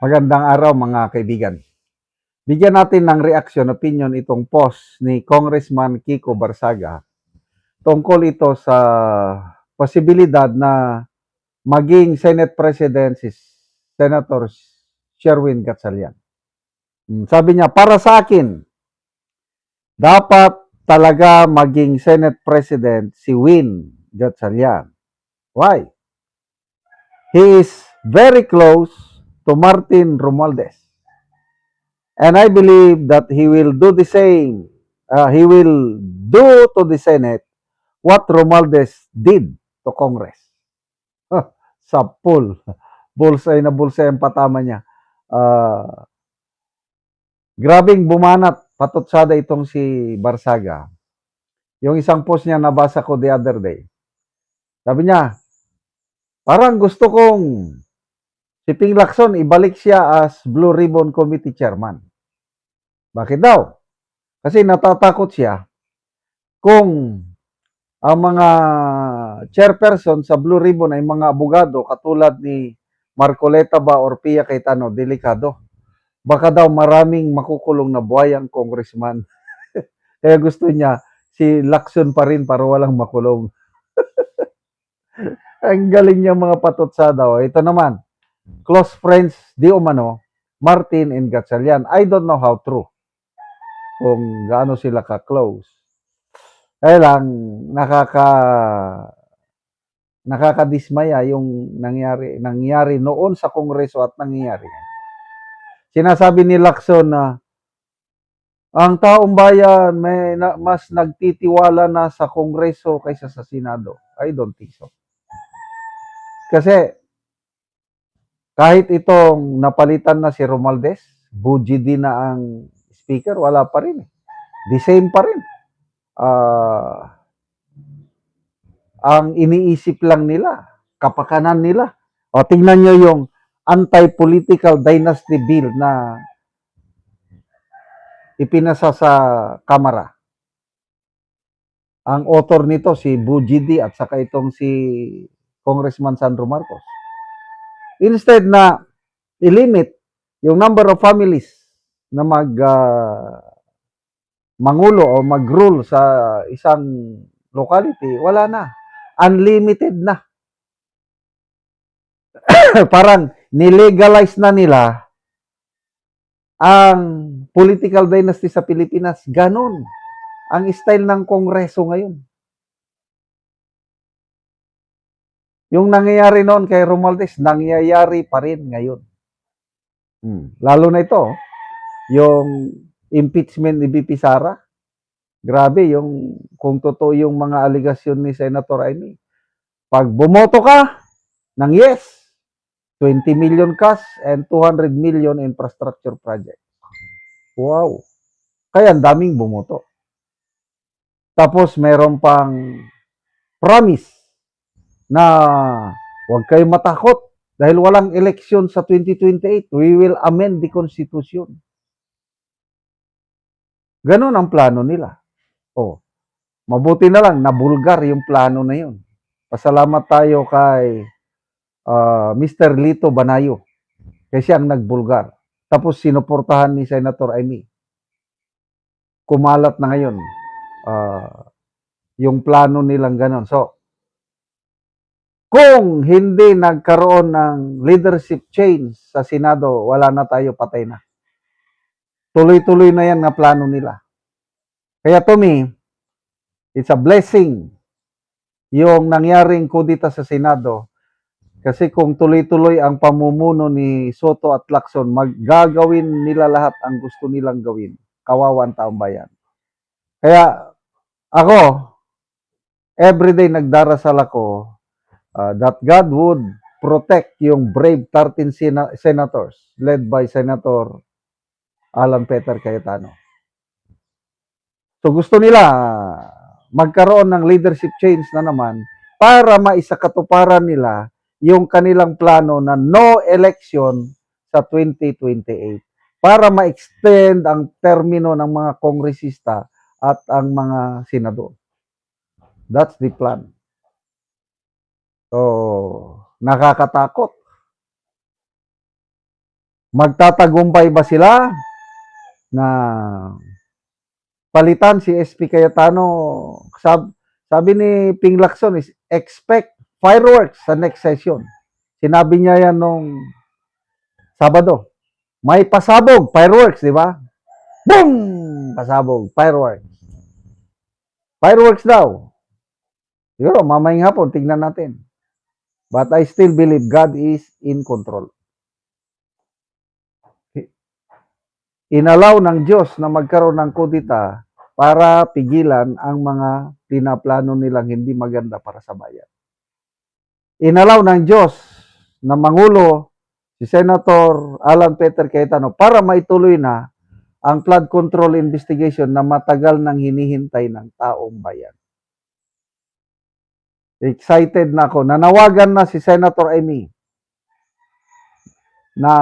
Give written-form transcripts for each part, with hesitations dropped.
Magandang araw mga kaibigan. Bigyan natin ng reaction, opinion itong post ni Congressman Kiko Barsaga. Tungkol ito sa posibilidad na maging Senate President si Senator Sherwin Gatchalian. Sabi niya, para sa akin, dapat talaga maging Senate President si Win Gatchalian. Why? He is very close to Martin Romualdez. And I believe that he will do the same. He will do to the Senate what Romualdez did to Congress. Sapul. Bulsay na bulsay ang patama niya. Grabing bumanat, patutsada itong si Barsaga. Yung isang post niya nabasa ko the other day. Sabi niya, parang gusto kong si Ping Lacson ibalik siya as Blue Ribbon Committee Chairman. Bakit daw? Kasi natatakot siya kung ang mga chairperson sa Blue Ribbon ay mga abogado katulad ni Marcoleta ba or Pia Cayetano, delikado. Baka daw maraming makukulong na buhayang congressman. Kaya gusto niya si Lacson pa rin para walang makulong. Ang galing niya mga patutsada. Ito naman, close friends di umano, Martin and Gatchalian. I don't know how true. Kung gaano sila ka-close. Kaya lang, nakakadismaya yung nangyari noon sa Kongreso at nangyayari. Sinasabi ni Lacson na ang taong bayan mas nagtitiwala na sa Kongreso kaysa sa Senado. I don't think so. Kasi kahit itong napalitan na si Romualdez, Bujidi na ang speaker, wala pa rin. The same pa rin. Ang iniisip lang nila, kapakanan nila. O tingnan nyo yung anti-political dynasty bill na ipinasa sa Kamara. Ang author nito si Bujidi at saka itong si Congressman Sandro Marcos. Instead na i-limit yung number of families na mangulo o mag-rule sa isang locality, wala na. Unlimited na. Parang nilegalize na nila ang political dynasty sa Pilipinas. Ganon ang style ng Kongreso ngayon. Yung nangyayari noon kay Romualdez, nangyayari pa rin ngayon. Lalo na ito, yung impeachment ni BP Sara. Grabe, yung kung totoo yung mga aligasyon ni Senator Amy. Pag bumoto ka ng yes, 20 million cash and 200 million infrastructure project. Wow. Kaya ang daming bumoto. Tapos meron pang promise na huwag kayong matakot dahil walang eleksyon sa 2028. We will amend the Constitution. Ganon ang plano nila. Mabuti na lang, nabulgar yung plano na yun. Pasalamat tayo kay Mr. Lito Banayo. Kasi ang nagbulgar. Tapos sinuportahan ni Senator Amy. Kumalat na ngayon yung plano nilang ganon. So, kung hindi nagkaroon ng leadership change sa Senado, wala na tayo, patay na. Tuloy-tuloy na yan na plano nila. Kaya to me, it's a blessing yung nangyaring kudita sa Senado. Kasi kung tuloy-tuloy ang pamumuno ni Soto at Lacson, maggagawin nila lahat ang gusto nilang gawin. Kawawa ang taong bayan. Kaya ako, everyday nagdarasal ako that God would protect yung brave 13 senators led by Senator Alan Peter Cayetano. So gusto nila magkaroon ng leadership change na naman para maisakatuparan nila yung kanilang plano na no election sa 2028 para ma-extend ang termino ng mga kongresista at ang mga senador. That's the plan. So, nakakatakot. Magtatagumpay ba sila na palitan si SP Cayetano? Sabi ni Ping Lacson is expect fireworks sa next session. Sinabi niya yan nung Sabado. May pasabog, fireworks, di ba? Boom! Pasabog, fireworks. Fireworks daw. Siguro, mamayang hapon, tingnan natin. But I still believe God is in control. Inalaw ng Diyos na magkaroon ng kudita para pigilan ang mga pinaplano nilang hindi maganda para sa bayan. Inalaw ng Diyos na Mangulo si Senator Alan Peter Cayetano para maituloy na ang flood control investigation na matagal nang hinihintay ng taong bayan. Excited na ako. Nanawagan na si Senator Amy na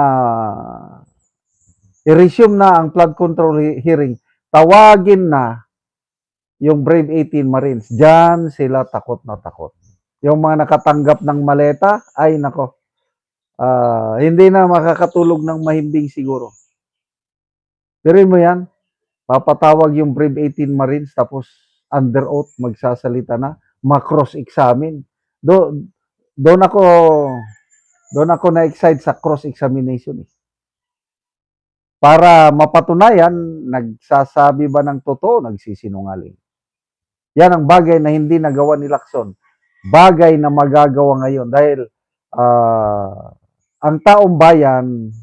i-resume na ang flood control hearing. Tawagin na yung Brave 18 Marines. Diyan sila takot na takot. Yung mga nakatanggap ng maleta, ay nako, hindi na makakatulog ng mahimbing siguro. Pero mo yan, papatawag yung Brave 18 Marines tapos under oath magsasalita na, ma-cross-examine. Doon ako na-excite sa cross-examination. Para mapatunayan, nagsasabi ba ng totoo, nagsisinungaling. Yan ang bagay na hindi nagawa ni Lacson. Bagay na magagawa ngayon dahil ang taong bayan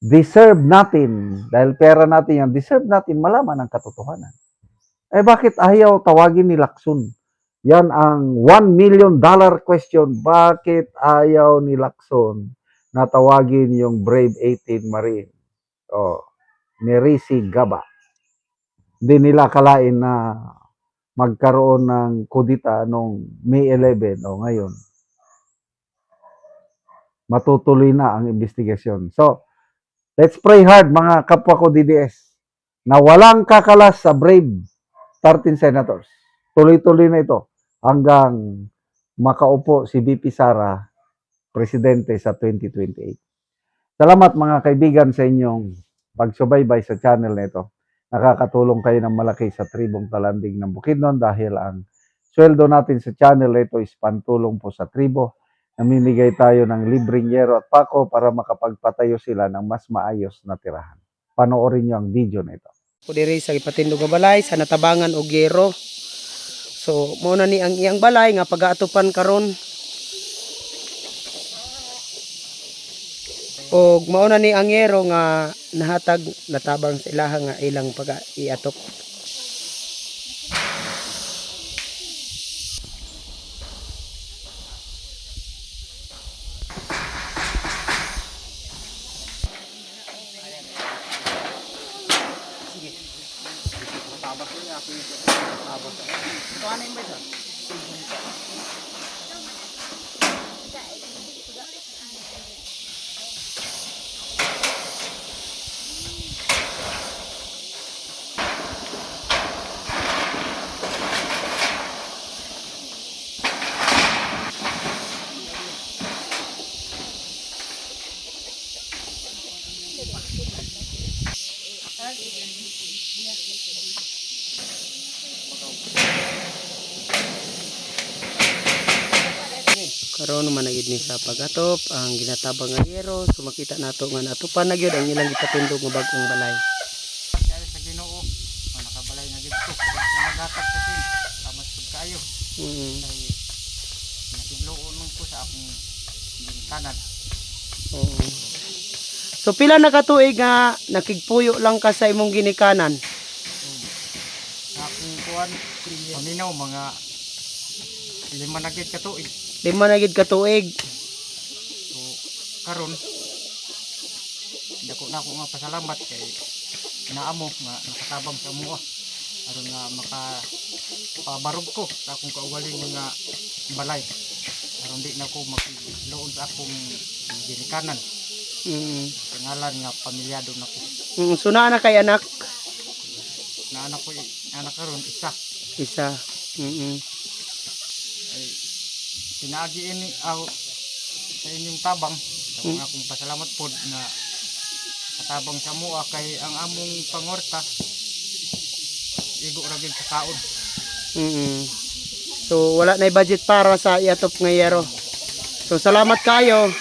deserve natin, dahil pera natin yan, deserve natin malaman ang katotohanan. Eh bakit ayaw tawagin ni Lacson? Yan ang $1 million question. Bakit ayaw ni Lacson na tawagin yung Brave 18 Marine? Ni Risi Gaba. Hindi nila kalain na magkaroon ng kudita noong May 11 o ngayon. Matutuloy na ang investigasyon. So, let's pray hard mga kapwa ko DDS na walang kakalas sa Brave 13 Senators. Tuloy-tuloy na ito hanggang makaupo si VP Sara presidente sa 2028. Salamat mga kaibigan sa inyong pagsubaybay sa channel na ito. Nakakatulong kayo ng malaki sa tribong Talanding ng Bukidnon dahil ang sweldo natin sa channel na ito is pantulong po sa tribo. Namimigay tayo ng libreng yero at pako para makapagpatayo sila ng mas maayos na tirahan. Panoorin nyo ang video na ito. Ko diri sa ipatindog nga balay sa natabangan og yero. So mao na ni ang iyang balay nga pagaatupan karon. Og mao na ni ang yero nga nahatag natabang sa ilaha nga ilang pag-iatok. Karon man gid ni sa pagatop ang ginatabang nga yero, so makita nato nga natupan na gyud ang ilang ipatindog nga bag-ong balay. Kaya sa Ginoo, nakabalay na gid ko. Nagatag sa sin, tamas pud kayo. Kay natidloon man ko sa akong ginikanan. Oo. So pila na ka tuig nga nakigpuyo lang ka sa imong ginikanan? Sa akong kuan, paminaw mga 5 na gid ka tuig. 5 na gid ka tuig. So karon dako na ako nga pasalamat kay naamo nga nakatabang sa amuha aron nga makapabarog ko sa akong kaugaling nga balay aron di na ako makiloob sa akong ginikanan. Pangalan nga pamilyado na ko. So naa na kay anak? Na anak ko anak karon isa. Ay pinaagi ini sa inyong tabang sa akong pasalamat pod na nakatabang sa mua kay ang among pangorta igo ra gyud sa kaon. So wala na budget para sa iatop nga yero. So salamat kayo.